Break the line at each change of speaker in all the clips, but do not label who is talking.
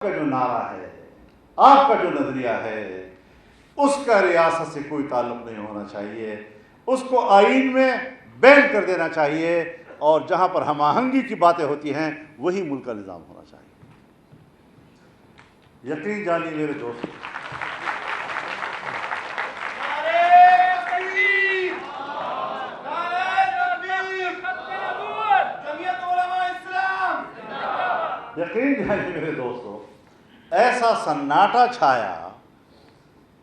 کا جو نعرہ ہے، آپ کا جو نظریہ ہے، اس کا ریاست سے کوئی تعلق نہیں ہونا چاہیے، اس کو آئین میں بین کر دینا چاہیے، اور جہاں پر ہم آہنگی کی باتیں ہوتی ہیں وہی ملک کا نظام ہونا چاہیے۔ یقین جانیے میرے دوست، یقین جانیے میرے دوستو، ایسا سناٹا چھایا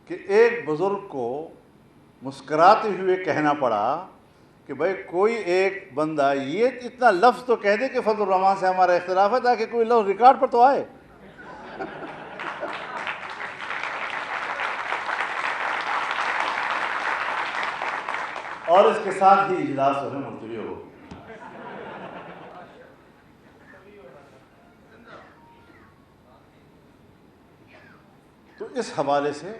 کہ ایک بزرگ کو مسکراتے ہوئے کہنا پڑا کہ بھائی کوئی ایک بندہ یہ اتنا لفظ تو کہہ دے کہ فضل الرحمان سے ہمارا اختلاف ہے، تاکہ کوئی لفظ ریکارڈ پر تو آئے۔ اور اس کے ساتھ ہی اجلاس جو ہے ملتوی ہو گیا۔ تو اس حوالے سے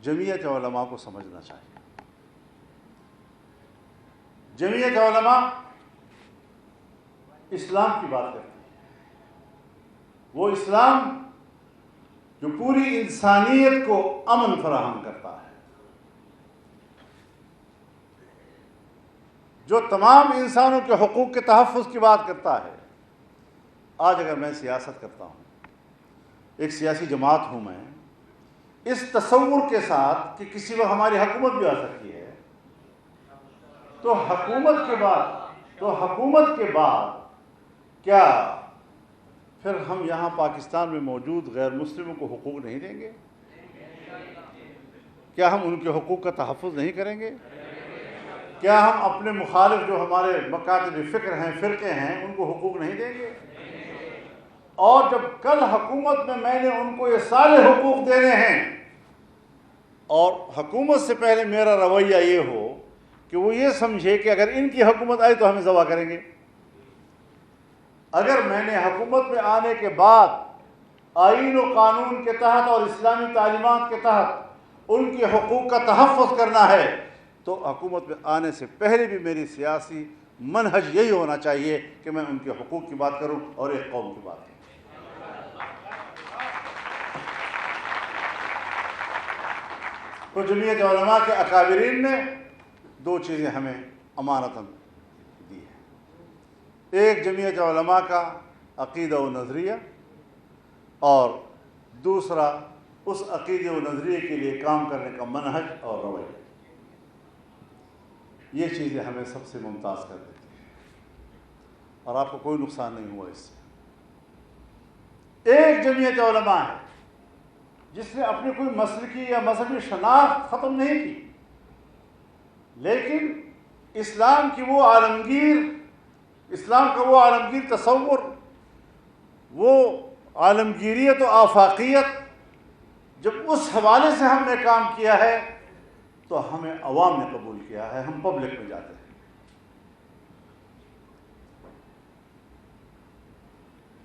جمعیت علماء کو سمجھنا چاہیے۔ جمعیت علماء اسلام کی بات کرتی ہے، وہ اسلام جو پوری انسانیت کو امن فراہم کرتا ہے، جو تمام انسانوں کے حقوق کے تحفظ کی بات کرتا ہے۔ آج اگر میں سیاست کرتا ہوں، ایک سیاسی جماعت ہوں میں، اس تصور کے ساتھ کہ کسی وقت ہماری حکومت بھی آ سکتی ہے، تو حکومت کے بعد کیا پھر ہم یہاں پاکستان میں موجود غیر مسلموں کو حقوق نہیں دیں گے؟ کیا ہم ان کے حقوق کا تحفظ نہیں کریں گے؟ کیا ہم اپنے مخالف جو ہمارے مکاتب فکر ہیں، فرقے ہیں، ان کو حقوق نہیں دیں گے؟ اور جب کل حکومت میں نے ان کو یہ سارے حقوق دینے ہیں، اور حکومت سے پہلے میرا رویہ یہ ہو کہ وہ یہ سمجھے کہ اگر ان کی حکومت آئی تو ہمیں ذبح کریں گے، اگر میں نے حکومت میں آنے کے بعد آئین و قانون کے تحت اور اسلامی تعلیمات کے تحت ان کے حقوق کا تحفظ کرنا ہے، تو حکومت میں آنے سے پہلے بھی میری سیاسی منہج یہی ہونا چاہیے کہ میں ان کے حقوق کی بات کروں اور ایک قوم کی بات کروں۔ تو جمعیت علماء کے اکابرین نے دو چیزیں ہمیں امانتاً دی ہیں، ایک جمعیت علماء کا عقیدہ و نظریہ، اور دوسرا اس عقیدے و نظریے کے لیے کام کرنے کا منہج اور رویہ۔ یہ چیزیں ہمیں سب سے ممتاز کر دیتی ہیں، اور آپ کو کوئی نقصان نہیں ہوا اس سے۔ ایک جمعیت علماء ہے جس نے اپنی کوئی مسلکی یا مذہبی شناخت ختم نہیں کی، لیکن اسلام کا وہ عالمگیر تصور، وہ عالمگیریت و آفاقیت، جب اس حوالے سے ہم نے کام کیا ہے تو ہمیں عوام نے قبول کیا ہے، ہم پبلک میں جاتے ہیں،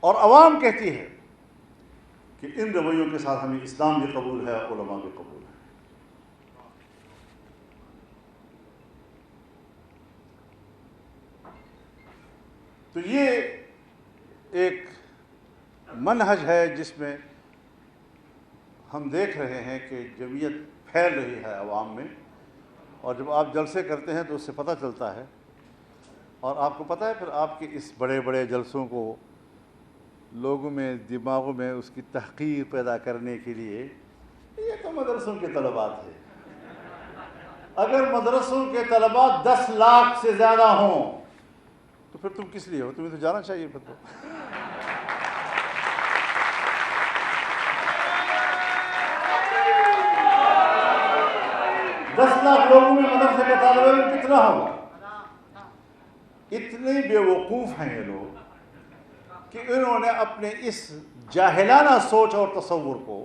اور عوام کہتی ہے کہ ان رویوں کے ساتھ ہمیں اسلام بھی قبول ہے، علماء بھی قبول ہے۔ تو یہ ایک منہج ہے جس میں ہم دیکھ رہے ہیں کہ جمعیت پھیل رہی ہے عوام میں، اور جب آپ جلسے کرتے ہیں تو اس سے پتہ چلتا ہے، اور آپ کو پتہ ہے پھر آپ کے اس بڑے بڑے جلسوں کو لوگوں میں، دماغوں میں اس کی تحقیر پیدا کرنے کے لیے، یہ تو مدرسوں کے طلبات ہیں۔ اگر مدرسوں کے طلبات 10 لاکھ سے زیادہ ہوں تو پھر تم کس لیے ہو؟ تمہیں تو جانا چاہیے پھر تو۔ 10 لاکھ لوگوں میں مدرسے کا طالب علم کتنا ہوگا؟ اتنے بے وقوف ہیں یہ لوگ کہ انہوں نے اپنے اس جاہلانہ سوچ اور تصور کو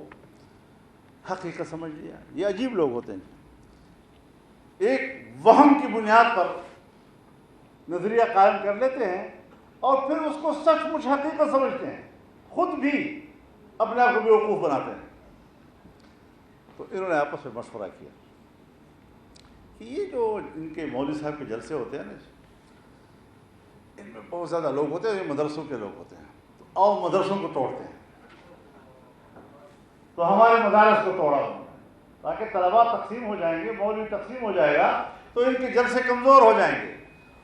حقیقت سمجھ لیا۔ یہ عجیب لوگ ہوتے ہیں، ایک وہم کی بنیاد پر نظریہ قائم کر لیتے ہیں اور پھر اس کو سچ مچ حقیقت سمجھتے ہیں، خود بھی اپنے آپ کو بیوقوف بناتے ہیں۔ تو انہوں نے آپس میں مشورہ کیا کہ یہ جو ان کے مولوی صاحب کے جلسے ہوتے ہیں نا، ان میں بہت زیادہ لوگ ہوتے ہیں، یہ مدرسوں کے لوگ ہوتے ہیں، تو آؤ مدرسوں کو توڑتے ہیں۔ تو ہمارے مدارس کو توڑا انہوں نے تاکہ طلباء تقسیم ہو جائیں گے، مولوی تقسیم ہو جائے گا تو ان کے جلسے کمزور ہو جائیں گے۔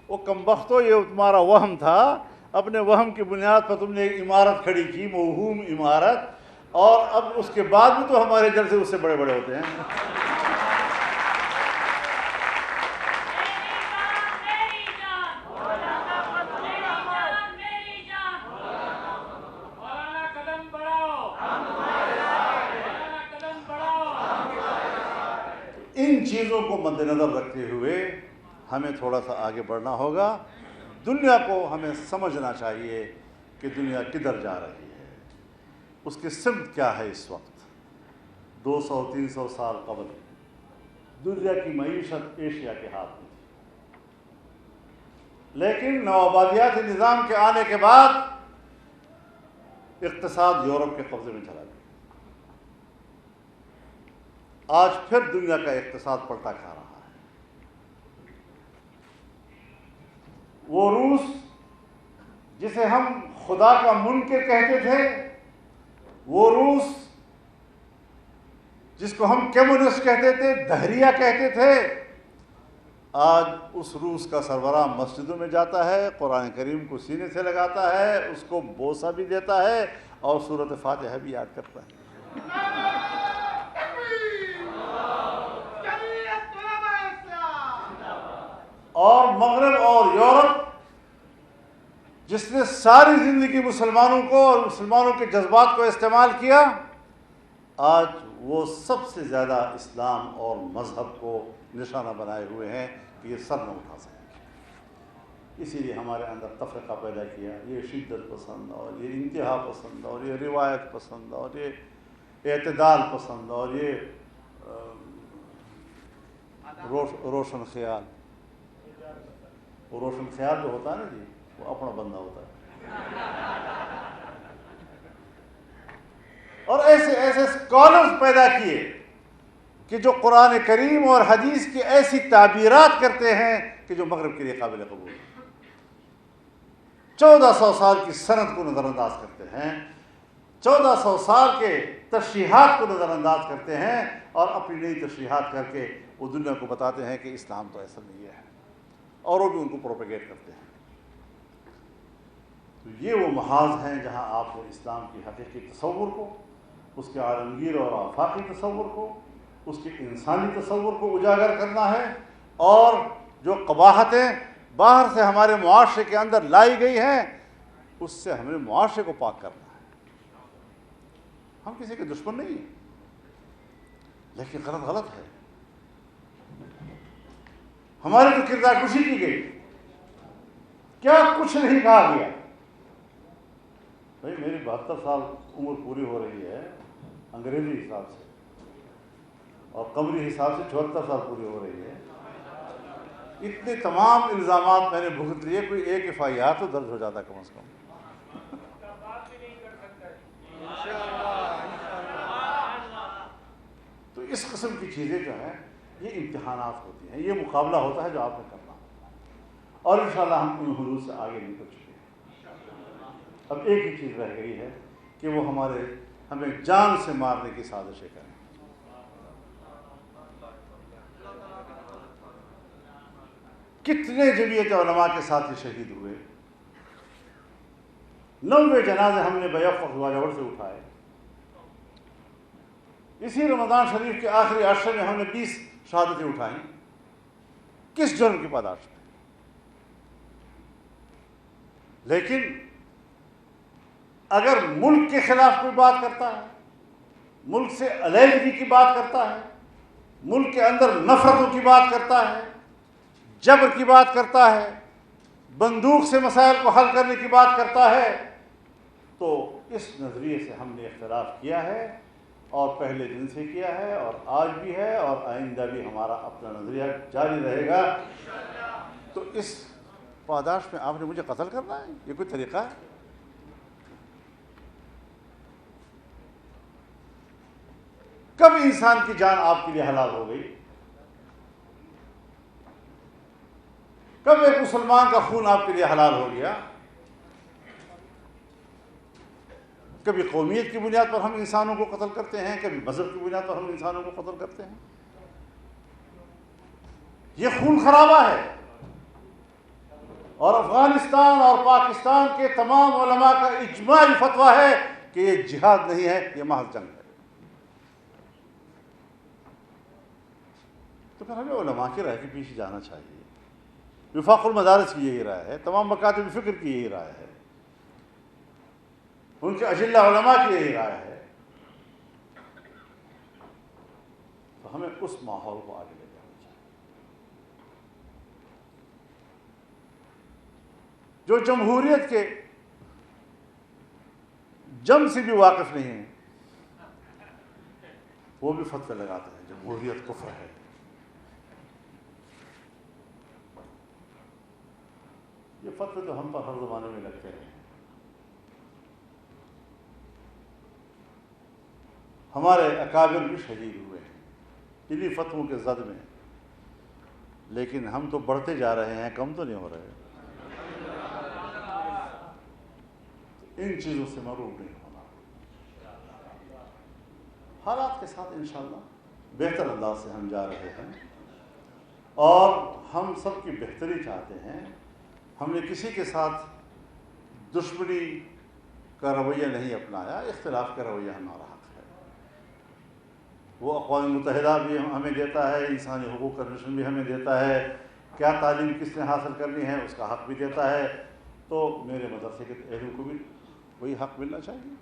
وہ کمبختو، یہ تمہارا وہم تھا، اپنے وہم کی بنیاد پر تم نے ایک عمارت کھڑی کی، موہوم عمارت، اور اب اس کے بعد بھی تو ہمارے جلسے اس سے بڑے بڑے ہوتے ہیں۔ ان چیزوں کو مد نظر رکھتے ہوئے ہمیں تھوڑا سا آگے بڑھنا ہوگا۔ دنیا کو ہمیں سمجھنا چاہیے کہ دنیا کدھر جا رہی ہے، اس کی سمت کیا ہے۔ اس وقت 200-300 سال قبل دنیا کی معیشت ایشیا کے ہاتھ میں تھی، لیکن نوآبادیاتی نظام کے آنے کے بعد اقتصاد یورپ کے قبضے میں چلا گیا۔ آج پھر دنیا کا اقتصاد پلٹا کھا رہا ہے۔ وہ روس جسے ہم خدا کا منکر کہتے تھے، وہ روس جس کو ہم کمیونسٹ کہتے تھے، دہریہ کہتے تھے، آج اس روس کا سربراہ مسجدوں میں جاتا ہے، قرآن کریم کو سینے سے لگاتا ہے، اس کو بوسہ بھی دیتا ہے اور سورۃ فاتحہ بھی یاد کرتا ہے۔ اور مغرب اور یورپ جس نے ساری زندگی مسلمانوں کو اور مسلمانوں کے جذبات کو استعمال کیا، آج وہ سب سے زیادہ اسلام اور مذہب کو نشانہ بنائے ہوئے ہیں کہ یہ سر نہ اٹھا سکیں۔ اسی لیے ہمارے اندر تفرقہ پیدا کیا، یہ شدت پسند اور یہ انتہا پسند اور یہ روایت پسند اور یہ اعتدال پسند اور یہ روشن خیال۔ وہ روشن خیال جو ہوتا ہے نا جی، وہ اپنا بندہ ہوتا ہے۔ اور ایسے ایسے اسکالرز پیدا کیے کہ جو قرآن کریم اور حدیث کی ایسی تعبیرات کرتے ہیں کہ جو مغرب کے لیے قابل قبول ہے۔ 1400 سال کی سند کو نظر انداز کرتے ہیں، 1400 سال کے تشریحات کو نظر انداز کرتے ہیں، اور اپنی نئی تشریحات کر کے وہ دنیا کو بتاتے ہیں کہ اسلام تو ایسا نہیں ہے، اور وہ بھی ان کو پروپیگیٹ کرتے ہیں۔ تو یہ وہ محاذ ہیں جہاں آپ کو اسلام کی حقیقی تصور کو، اس کے عالمگیر اور آفاقی تصور کو، اس کے انسانی تصور کو اجاگر کرنا ہے، اور جو قباحتیں باہر سے ہمارے معاشرے کے اندر لائی گئی ہیں اس سے ہمیں معاشرے کو پاک کرنا ہے۔ ہم کسی کے دشمن نہیں ہیں، لیکن غلط غلط ہے۔ ہماری تو کردار کشی کی گئی، کیا کچھ نہیں کہا گیا۔ بھائی میری 72 سال عمر پوری ہو رہی ہے انگریزی حساب سے، اور قمری حساب سے 74 سال پوری ہو رہی ہے۔ اتنے تمام الزامات میں نے بھگت لیے، کوئی ایک FIR تو درج ہو جاتا کم از کم۔ تو اس قسم کی چیزیں جو ہیں یہ امتحانات ہوتی ہیں، یہ مقابلہ ہوتا ہے جو آپ نے کرنا، اور انشاءاللہ ہم ان حدود سے آگے نکل چکے ہیں۔ اب ایک ہی چیز رہ گئی ہے کہ وہ ہمیں جان سے مارنے کی سازشیں کریں۔ کتنے جمعیت علماء کے ساتھی شہید ہوئے، 90 جنازے ہم نے بیک وقت واجوڑ سے اٹھائے۔ اسی رمضان شریف کے آخری عشرے میں ہم نے 20 شہادتیں اٹھائیں۔ کس جرم کی پاداش میں؟ لیکن اگر ملک کے خلاف کوئی بات کرتا ہے، ملک سے علیحدگی کی بات کرتا ہے، ملک کے اندر نفرتوں کی بات کرتا ہے، جبر کی بات کرتا ہے، بندوق سے مسائل کو حل کرنے کی بات کرتا ہے، تو اس نظریے سے ہم نے اختلاف کیا ہے، اور پہلے دن سے کیا ہے، اور آج بھی ہے، اور آئندہ بھی ہمارا اپنا نظریہ جاری رہے گا۔ تو اس پاداش میں آپ نے مجھے قتل کرنا ہے، یہ کوئی طریقہ ہے؟ کب انسان کی جان آپ کے لیے حلال ہو گئی؟ کب ایک مسلمان کا خون آپ کے لیے حلال ہو گیا؟ کبھی قومیت کی بنیاد پر ہم انسانوں کو قتل کرتے ہیں، کبھی مذہب کی بنیاد پر ہم انسانوں کو قتل کرتے ہیں۔ یہ خون خرابہ ہے، اور افغانستان اور پاکستان کے تمام علماء کا اجماعی فتویٰ ہے کہ یہ جہاد نہیں ہے، یہ محض جنگ ہے۔ تو پھر ہمیں علماء کی رائے کے پیچھے جانا چاہیے۔ وفاق المدارس کی یہی رائے ہے، تمام مکاتب فکر کی یہی رائے ہے، ان کے اجلہ علماء کی یہی رائے ہے۔ تو ہمیں اس ماحول کو آگے لے جانا چاہیے۔ جو جمہوریت کے جم سے بھی واقف نہیں ہیں وہ بھی فتوے لگاتے ہیں جمہوریت کفر ہے۔ یہ فتوے تو ہم پر ہر زمانے میں لگتے ہیں۔ ہمارے اکابر بھی شہید ہوئے ہیں انہی فتووں کے زد میں، لیکن ہم تو بڑھتے جا رہے ہیں، کم تو نہیں ہو رہے۔ ان چیزوں سے محروم نہیں ہونا، حالات کے ساتھ انشاءاللہ بہتر انداز سے ہم جا رہے ہیں، اور ہم سب کی بہتری چاہتے ہیں۔ ہم نے کسی کے ساتھ دشمنی کا رویہ نہیں اپنایا، اختلاف کا رویہ ہمارا حق ہے۔ وہ اقوام متحدہ بھی ہمیں دیتا ہے، انسانی حقوق کمیشن بھی ہمیں دیتا ہے، کیا تعلیم کس نے حاصل کرنی ہے اس کا حق بھی دیتا ہے۔ تو میرے مدرسے کے علم کو بھی وہی حق ملنا چاہیے۔